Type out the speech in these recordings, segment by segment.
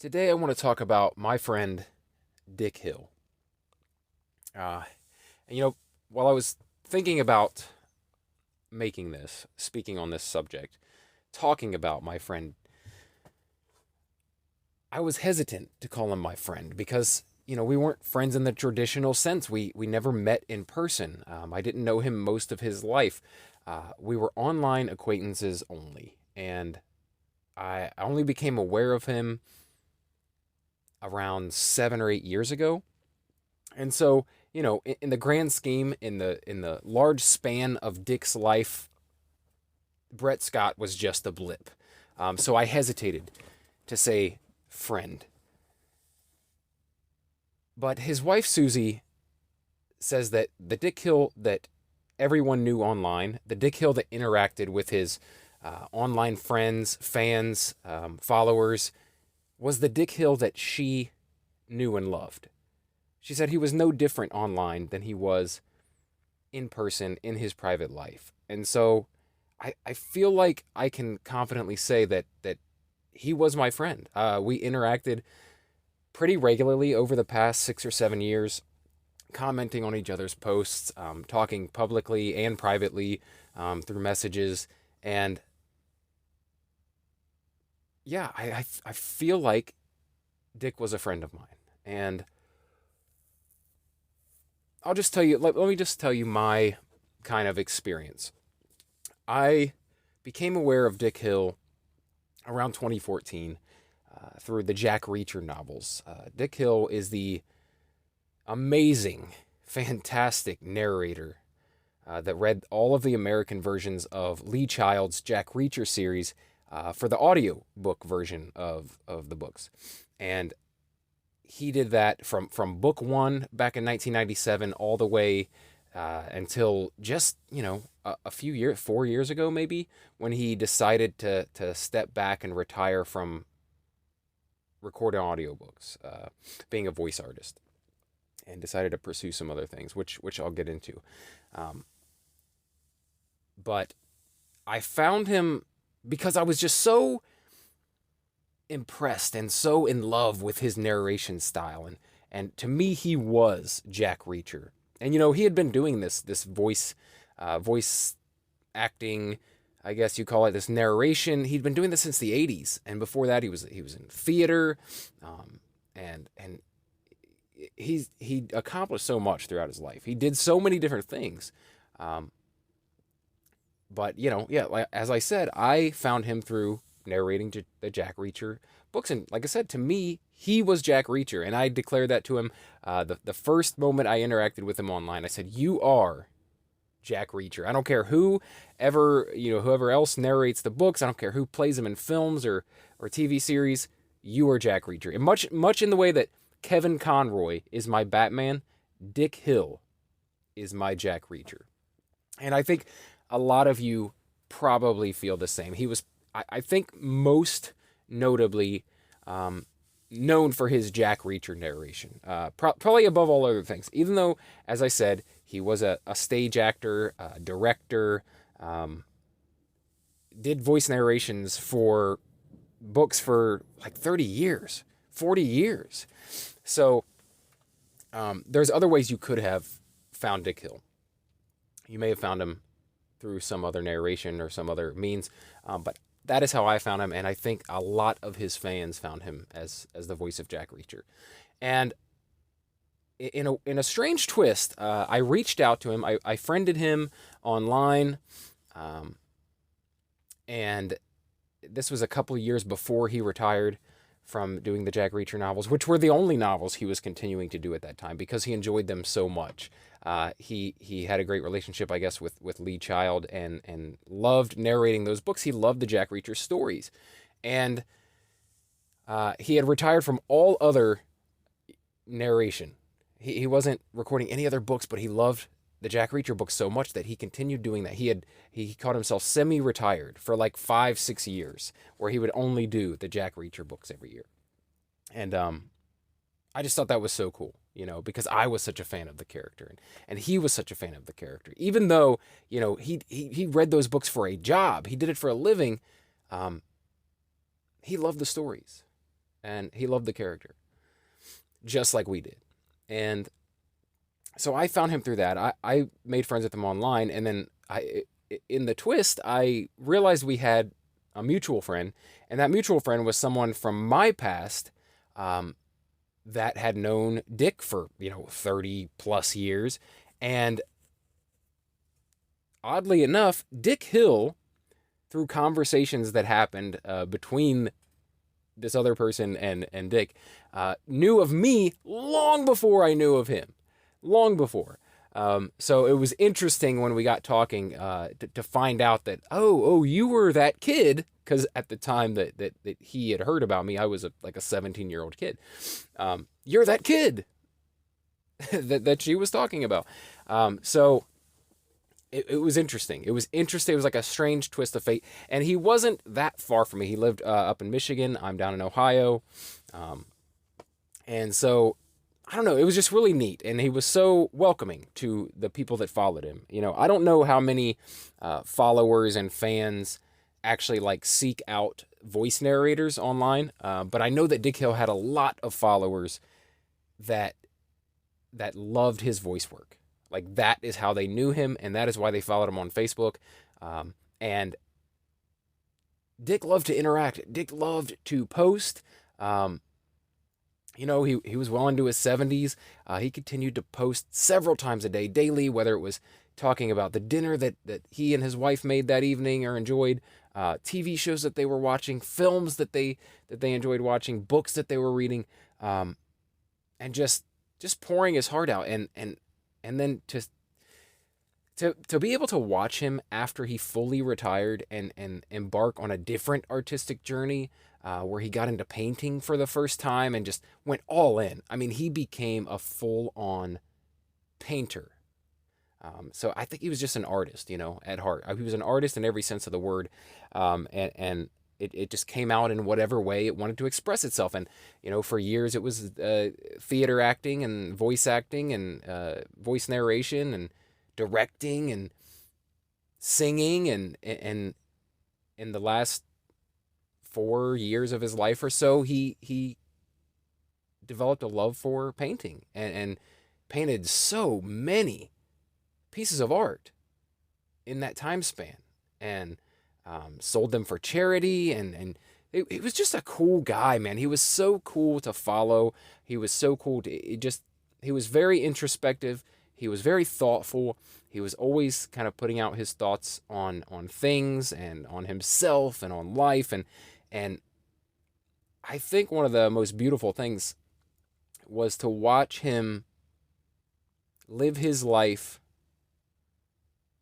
Today I want to talk about my friend Dick Hill. Uh, and while I was thinking about making this, speaking on this subject, talking about my friend, I was hesitant to call him my friend because, we weren't friends in the traditional sense. We never met in person. I didn't know him most of his life. We were online acquaintances only. And I only became aware of him around 7 or 8 years ago. And so, in the grand scheme, in the large span of Dick's life, Brett Scott was just a blip. So I hesitated to say friend. But his wife Susie says that the Dick Hill that everyone knew online, the Dick Hill that interacted with his online friends, fans, followers, was the Dick Hill that she knew and loved. She said he was no different online than he was in person in his private life. And so I feel like I can confidently say that he was my friend. We interacted pretty regularly over the past 6 or 7 years, commenting on each other's posts, talking publicly and privately through messages. And yeah, I feel like Dick was a friend of mine. And I'll just tell you, let me just tell you my kind of experience. I became aware of Dick Hill around 2014 through the Jack Reacher novels. Dick Hill is the amazing, fantastic narrator that read all of the American versions of Lee Child's Jack Reacher series for the audio book version of the books. And he did that from book one back in 1997 all the way until just, a few years, 4 years ago maybe, when he decided to step back and retire from recording audiobooks, being a voice artist, and decided to pursue some other things, which I'll get into. But I found him because I was just so impressed and so in love with his narration style, and to me he was Jack Reacher. And he had been doing this voice acting, I guess you call it, this narration. He'd been doing this since the 80s, and before that he was in theater, and he accomplished so much throughout his life. He did so many different things. But yeah, as I said, I found him through narrating the Jack Reacher books, and like I said, to me, he was Jack Reacher, and I declared that to him the first moment I interacted with him online. I said, "You are Jack Reacher. I don't care whoever else narrates the books. I don't care who plays them in films or TV series. You are Jack Reacher." And much in the way that Kevin Conroy is my Batman, Dick Hill is my Jack Reacher. And I think a lot of you probably feel the same. He was, I think, most notably known for his Jack Reacher narration, probably above all other things. Even though, as I said, he was a stage actor, a director, did voice narrations for books for like 30 years, 40 years. So there's other ways you could have found Dick Hill. You may have found him through some other narration or some other means, but that is how I found him, and I think a lot of his fans found him as the voice of Jack Reacher. And in a strange twist, I reached out to him. I friended him online, and this was a couple of years before he retired from doing the Jack Reacher novels, which were the only novels he was continuing to do at that time because he enjoyed them so much. He had a great relationship, I guess, with Lee Child, and loved narrating those books. He loved the Jack Reacher stories. And he had retired from all other narration. He wasn't recording any other books, but he loved the Jack Reacher books so much that he continued doing that. He called himself semi-retired for like 5-6 years, where he would only do the Jack Reacher books every year. And I just thought that was so cool, because I was such a fan of the character, and he was such a fan of the character. Even though, he read those books for a job, he did it for a living, he loved the stories. and he loved the character just like we did. And so I found him through that. I made friends with him online, and then in the twist, I realized we had a mutual friend, and that mutual friend was someone from my past that had known Dick for 30 plus years, and oddly enough, Dick Hill, through conversations that happened between this other person and Dick, knew of me long before I knew of him. Long before. So it was interesting when we got talking to find out that, you were that kid, because at the time that he had heard about me, I was like a 17-year-old kid. You're that kid that she was talking about. So it was interesting. It was interesting. It was like a strange twist of fate. And he wasn't that far from me. He lived up in Michigan. I'm down in Ohio. And so, I don't know. It was just really neat. And he was so welcoming to the people that followed him. I don't know how many followers and fans actually like seek out voice narrators online. But I know that Dick Hill had a lot of followers that loved his voice work. Like, that is how they knew him, and that is why they followed him on Facebook. And Dick loved to interact. Dick loved to post. He was well into his 70s. He continued to post several times a day, daily, whether it was talking about the dinner that he and his wife made that evening or enjoyed, TV shows that they were watching, films that they enjoyed watching, books that they were reading, and just pouring his heart out. And then to be able to watch him after he fully retired and embark on a different artistic journey, where he got into painting for the first time and just went all in. I mean, he became a full-on painter. So I think he was just an artist, at heart. He was an artist in every sense of the word, and it just came out in whatever way it wanted to express itself. And, for years it was theater acting and voice acting and voice narration and directing and singing. And in the last 4 years of his life or so, he developed a love for painting and painted so many pieces of art in that time span. And sold them for charity, and he was just a cool guy, man. He was so cool to follow. He was so cool he was very introspective. He was very thoughtful. He was always kind of putting out his thoughts on things and on himself and on life. And I think one of the most beautiful things was to watch him live his life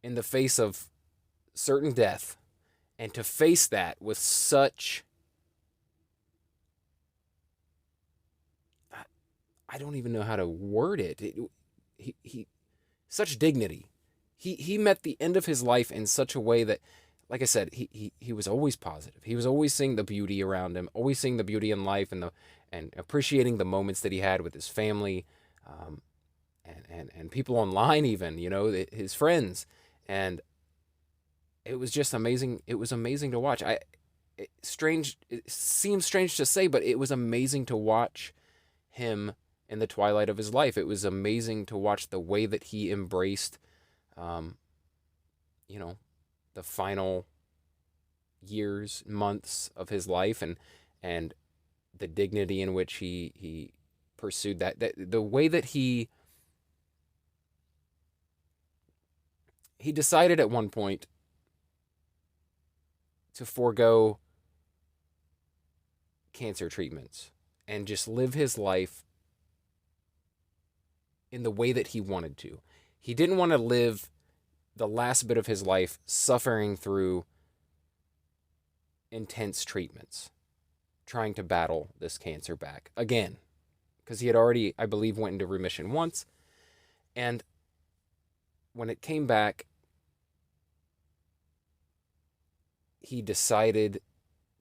in the face of certain death, and to face that with such, I don't even know how to word it. He such dignity. He met the end of his life in such a way that, like I said, he was always positive. He was always seeing the beauty around him, always seeing the beauty in life, and appreciating the moments that he had with his family, and people online, even, his friends. And it was just amazing. It was amazing to watch. It seems strange to say, but it was amazing to watch him in the twilight of his life. It was amazing to watch the way that he embraced, the final years, months of his life, and the dignity in which he pursued that. The way that he decided at one point to forego cancer treatments and just live his life in the way that he wanted to. He didn't want to live the last bit of his life suffering through intense treatments, trying to battle this cancer back again, because he had already, I believe, went into remission once. And when it came back, he decided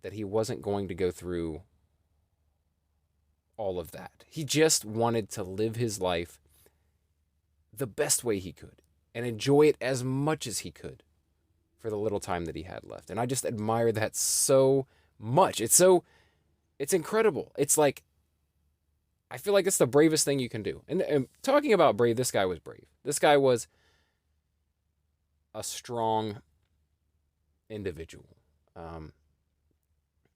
that he wasn't going to go through all of that. He just wanted to live his life the best way he could and enjoy it as much as he could for the little time that he had left. And I just admire that so much. It's It's incredible. It's like, I feel like it's the bravest thing you can do. And talking about brave, this guy was brave. This guy was a strong individual. I'm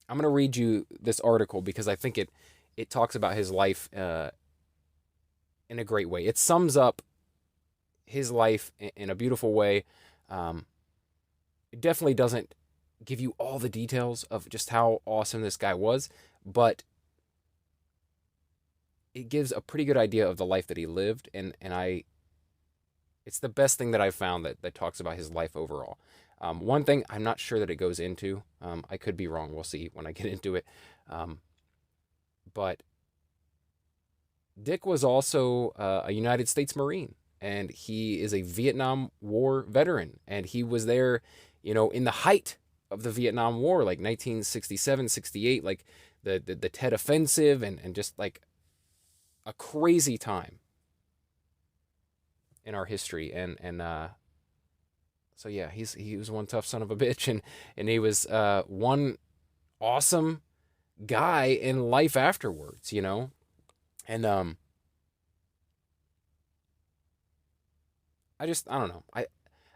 going to read you this article because I think it talks about his life in a great way. It sums up his life in a beautiful way. It definitely doesn't give you all the details of just how awesome this guy was, but it gives a pretty good idea of the life that he lived, and it's the best thing that I've found that talks about his life overall. One thing I'm not sure that it goes into, I could be wrong, we'll see when I get into it, but Dick was also a United States Marine, and he is a Vietnam War veteran, and he was there, in the height of the Vietnam War, like 1967, 68, like the Tet Offensive, and just like a crazy time in our history, and so yeah, he was one tough son of a bitch, and he was one awesome guy in life afterwards, and I don't know,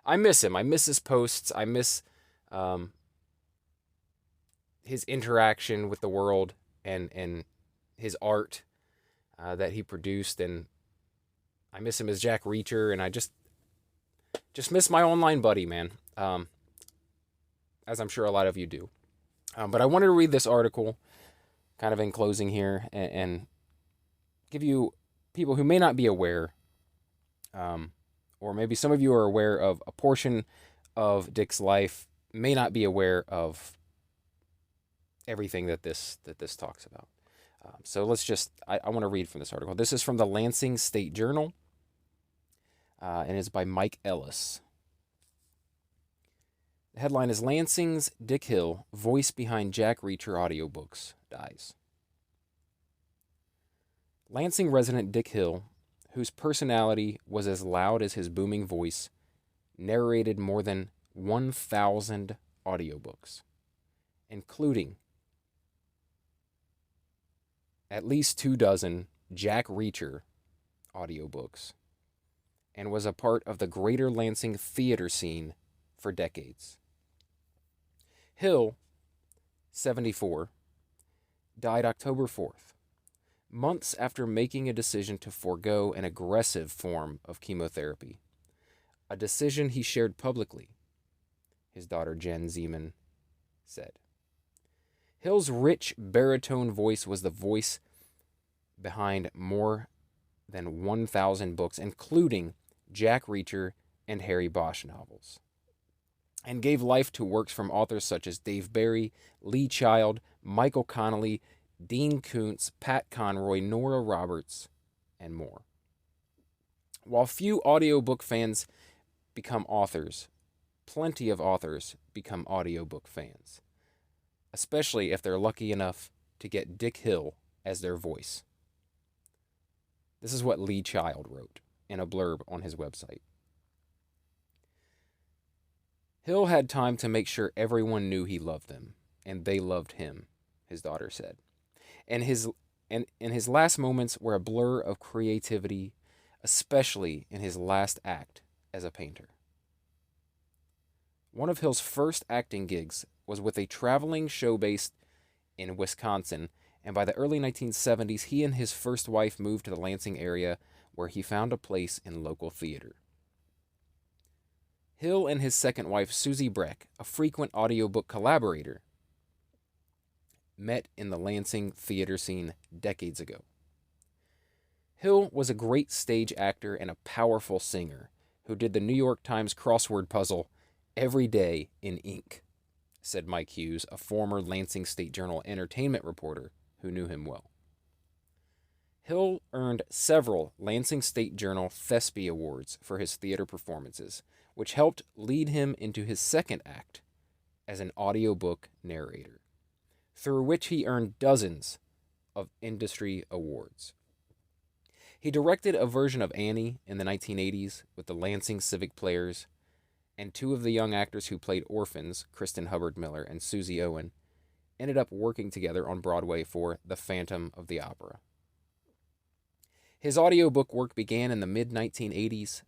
I miss him. I miss his posts. I miss his interaction with the world, and his art that he produced, and I miss him as Jack Reacher, and I just miss my online buddy, man. As I'm sure a lot of you do. But I wanted to read this article, kind of in closing here, and give you, people who may not be aware, or maybe some of you are aware of a portion of Dick's life, may not be aware of everything that this talks about. So let's just, I want to read from this article. This is from the Lansing State Journal, and it's by Mike Ellis. The headline is Lansing's Dick Hill, voice behind Jack Reacher audiobooks, dies. Lansing resident Dick Hill, whose personality was as loud as his booming voice, narrated more than 1,000 audiobooks, including at least 24 Jack Reacher audiobooks, and was a part of the greater Lansing theater scene for decades. Hill, 74, died October 4th, months after making a decision to forego an aggressive form of chemotherapy, a decision he shared publicly, his daughter Jen Zeman said. Hill's rich baritone voice was the voice behind more than 1,000 books, including Jack Reacher and Harry Bosch novels, and gave life to works from authors such as Dave Barry, Lee Child, Michael Connelly, Dean Koontz, Pat Conroy, Nora Roberts, and more. While few audiobook fans become authors, plenty of authors become audiobook fans, especially if they're lucky enough to get Dick Hill as their voice. This is what Lee Child wrote in a blurb on his website. Hill had time to make sure everyone knew he loved them, and they loved him, his daughter said. And his last moments were a blur of creativity, especially in his last act as a painter. One of Hill's first acting gigs was with a traveling show based in Wisconsin, and by the early 1970s, he and his first wife moved to the Lansing area, where he found a place in local theater. Hill and his second wife, Susie Breck, a frequent audiobook collaborator, met in the Lansing theater scene decades ago. Hill was a great stage actor and a powerful singer who did the New York Times crossword puzzle every day in ink, said Mike Hughes, a former Lansing State Journal entertainment reporter who knew him well. Hill earned several Lansing State Journal Thespy Awards for his theater performances, which helped lead him into his second act as an audiobook narrator, through which he earned dozens of industry awards. He directed a version of Annie in the 1980s with the Lansing Civic Players, and two of the young actors who played orphans, Kristen Hubbard Miller and Susie Owen, ended up working together on Broadway for The Phantom of the Opera. His audiobook work began in the mid 1980s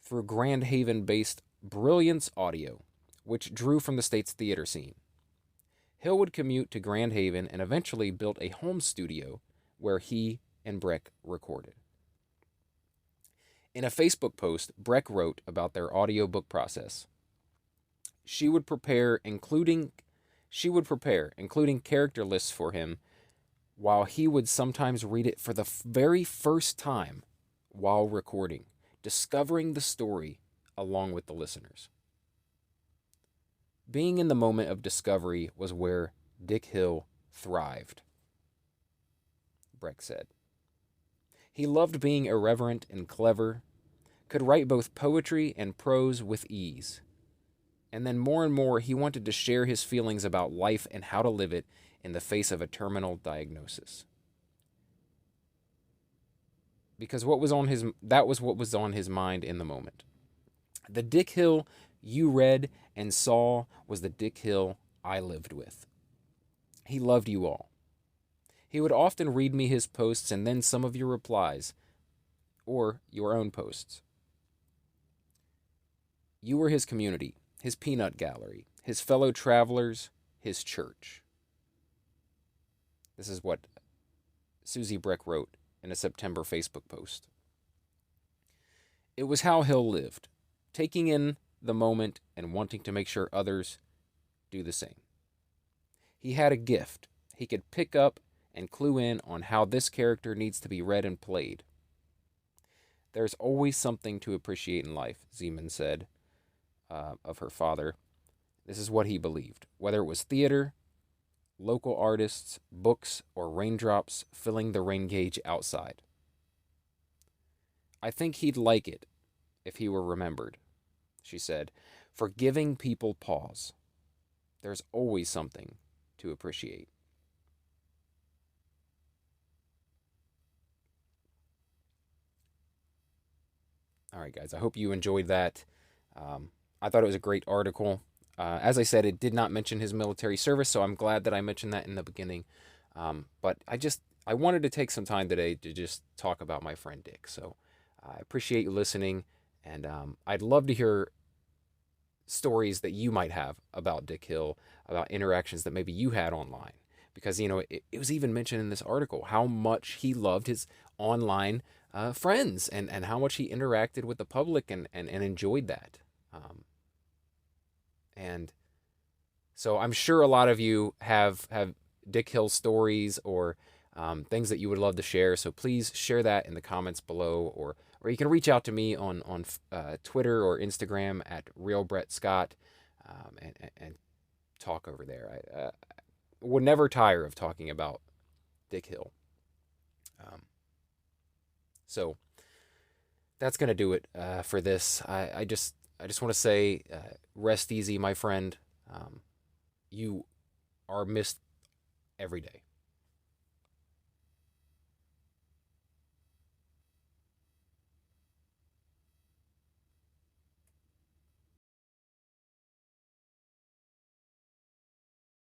through Grand Haven based Brilliance Audio, which drew from the state's theater scene. Hill would commute to Grand Haven and eventually built a home studio where he and Breck recorded. In a Facebook post, Breck wrote about their audiobook process. She would prepare, including character lists for him, while he would sometimes read it for the very first time while recording, discovering the story along with the listeners. Being in the moment of discovery was where Dick Hill thrived, Breck said. He loved being irreverent and clever, could write both poetry and prose with ease. And then more and more, he wanted to share his feelings about life and how to live it in the face of a terminal diagnosis. Because that was what was on his mind in the moment. The Dick Hill you read and saw was the Dick Hill I lived with. He loved you all. He would often read me his posts and then some of your replies, or your own posts. You were his community, his peanut gallery, his fellow travelers, his church. This is what Susie Breck wrote in a September Facebook post. It was how Hill lived, taking in the moment and wanting to make sure others do the same. He had a gift. He could pick up and clue in on how this character needs to be read and played. There's always something to appreciate in life, Zeman said of her father. This is what he believed. Whether it was theater, local artists, books, or raindrops filling the rain gauge outside. I think he'd like it if he were remembered, she said, for giving people pause. There's always something to appreciate. All right, guys, I hope you enjoyed that. I thought it was a great article. As I said, it did not mention his military service, so I'm glad that I mentioned that in the beginning. But I wanted to take some time today to just talk about my friend Dick. So I appreciate you listening, and I'd love to hear stories that you might have about Dick Hill, about interactions that maybe you had online. Because, it was even mentioned in this article how much he loved his online friends and how much he interacted with the public and enjoyed that. And so I'm sure a lot of you have Dick Hill stories or things that you would love to share. So please share that in the comments below, or you can reach out to me on Twitter or Instagram at RealBrettScott and talk over there. I would never tire of talking about Dick Hill. So that's gonna do it for this. I just want to say, rest easy, my friend. You are missed every day.